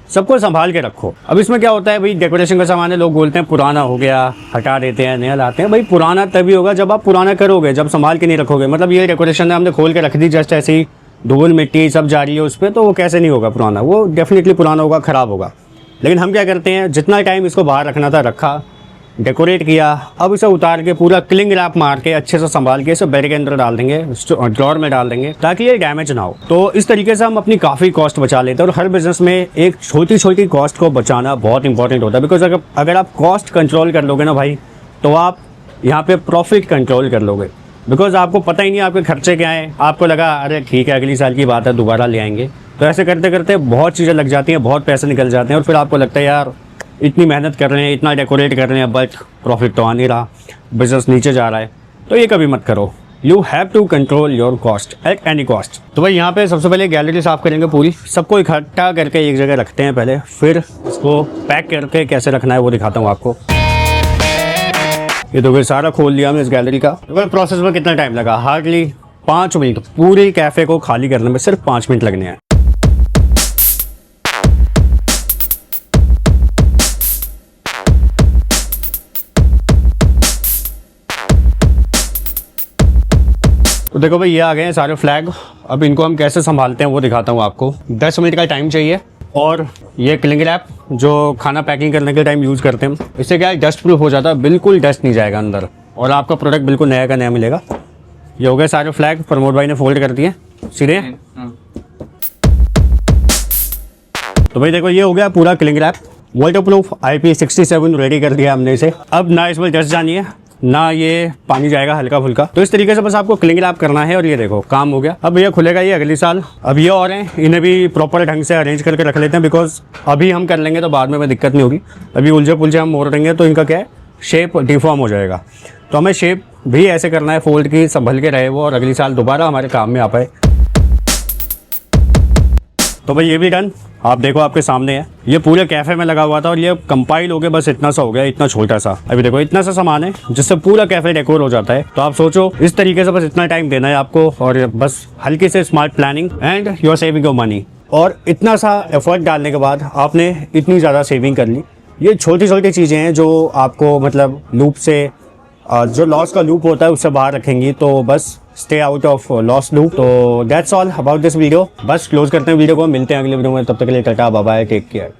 सबको संभाल के रखो। अब इसमें क्या होता है भाई, डेकोरेशन का सामान है, लोग बोलते हैं पुराना हो गया, हटा देते हैं, नया लाते हैं। भाई पुराना तभी होगा जब आप पुराना करोगे, जब संभाल के नहीं रखोगे। मतलब ये डेकोरेशन है, हमने खोल के रख दी जस्ट ऐसे ही, धूल मिट्टी सब जा रही है उस पर, तो वो कैसे नहीं होगा पुराना, वो डेफिनेटली पुराना होगा, ख़राब होगा। लेकिन हम क्या करते हैं, जितना टाइम इसको बाहर रखना था रखा, डेकोरेट किया, अब इसे उतार के पूरा क्लिंग रैप मार के अच्छे से संभाल के इसे बेड के अंदर डाल देंगे, ड्रॉर में डाल देंगे, ताकि ये डैमेज ना हो। तो इस तरीके से हम अपनी काफ़ी कॉस्ट बचा लेते हैं। और हर बिजनेस में एक छोटी छोटी कॉस्ट को बचाना बहुत इंपॉर्टेंट होता है, बिकॉज अगर आप कॉस्ट कंट्रोल कर लोगे ना भाई, तो आप यहाँ पे प्रॉफिट कंट्रोल कर लोगे। बिकॉज आपको पता ही नहीं आपके खर्चे क्या हैं, आपको लगा अरे ठीक है अगली साल की बात है दोबारा ले आएंगे। तो ऐसे करते करते बहुत चीज़ें लग जाती हैं, बहुत पैसे निकल जाते हैं, और फिर आपको लगता है यार इतनी मेहनत कर रहे हैं, इतना डेकोरेट कर रहे हैं, बट प्रॉफिट तो आ नहीं रहा, बिजनेस नीचे जा रहा है। तो ये कभी मत करो। You have to control your cost at any cost. तो भाई यहाँ पे सबसे पहले गैलरी साफ़ करेंगे पूरी, सबको इकट्ठा करके एक जगह रखते हैं पहले, फिर इसको पैक करके कैसे रखना है वो दिखाता हूँ आपको। ये तो फिर सारा खोल लिया हमने इस गैलरी का। तो प्रोसेस में कितना टाइम लगा, हार्डली 5 मिनट। पूरे कैफ़े को खाली करने में सिर्फ 5 मिनट लगने हैं। तो देखो भाई ये आ गए हैं सारे फ्लैग। अब इनको हम कैसे संभालते हैं वो दिखाता हूँ आपको। 10 मिनट का टाइम चाहिए। और ये क्लिंग रैप जो खाना पैकिंग करने के टाइम यूज़ करते हैं, इससे क्या है डस्ट प्रूफ हो जाता है, बिल्कुल डस्ट नहीं जाएगा अंदर, और आपका प्रोडक्ट बिल्कुल नया का नया मिलेगा। ये हो गए सारे फ्लैग, प्रमोद भाई ने फोल्ड कर दिए सीधे। तो भाई देखो ये हो गया पूरा cling wrap, water proof IP67 ready कर दिया हमने इसे। अब ना इसमें डस्ट जानी है ना ये पानी जाएगा हल्का फुल्का। तो इस तरीके से बस आपको क्लिंग रैप करना है, और ये देखो काम हो गया। अब ये खुलेगा ये अगली साल। अब ये और हैं, इन्हें भी प्रॉपर ढंग से अरेंज करके रख लेते हैं, बिकॉज अभी हम कर लेंगे तो बाद में दिक्कत नहीं होगी। अभी उलझे पुलझे हम मोड़ देंगे तो इनका क्या है, शेप डिफॉर्म हो जाएगा। तो हमें शेप भी ऐसे करना है फोल्ड की, संभल के रहे वो, और अगली साल दोबारा हमारे काम में आ पाए। तो भाई ये भी डन, आप देखो आपके सामने है। ये पूरे कैफे में लगा हुआ था और ये कंपाइल हो गया, बस इतना सा हो गया, इतना छोटा सा। अभी देखो इतना सा सामान है जिससे पूरा कैफे डेकोर हो जाता है। तो आप सोचो इस तरीके से बस इतना टाइम देना है आपको, और बस हल्की से smart planning and you are saving your money. और इतना सा एफर्ट डालने के बाद आपने इतनी ज़्यादा सेविंग कर ली। ये छोटी छोटी चीज़ें हैं जो आपको मतलब लूप से, जो लॉस का लूप होता है उससे बाहर रखेंगी। तो बस stay out of loss loop. तो that's all about this video. बस क्लोज करते हैं वीडियो को, मिलते हैं अगले वीडियो में, तब तक के लिए tata bye bye, take care.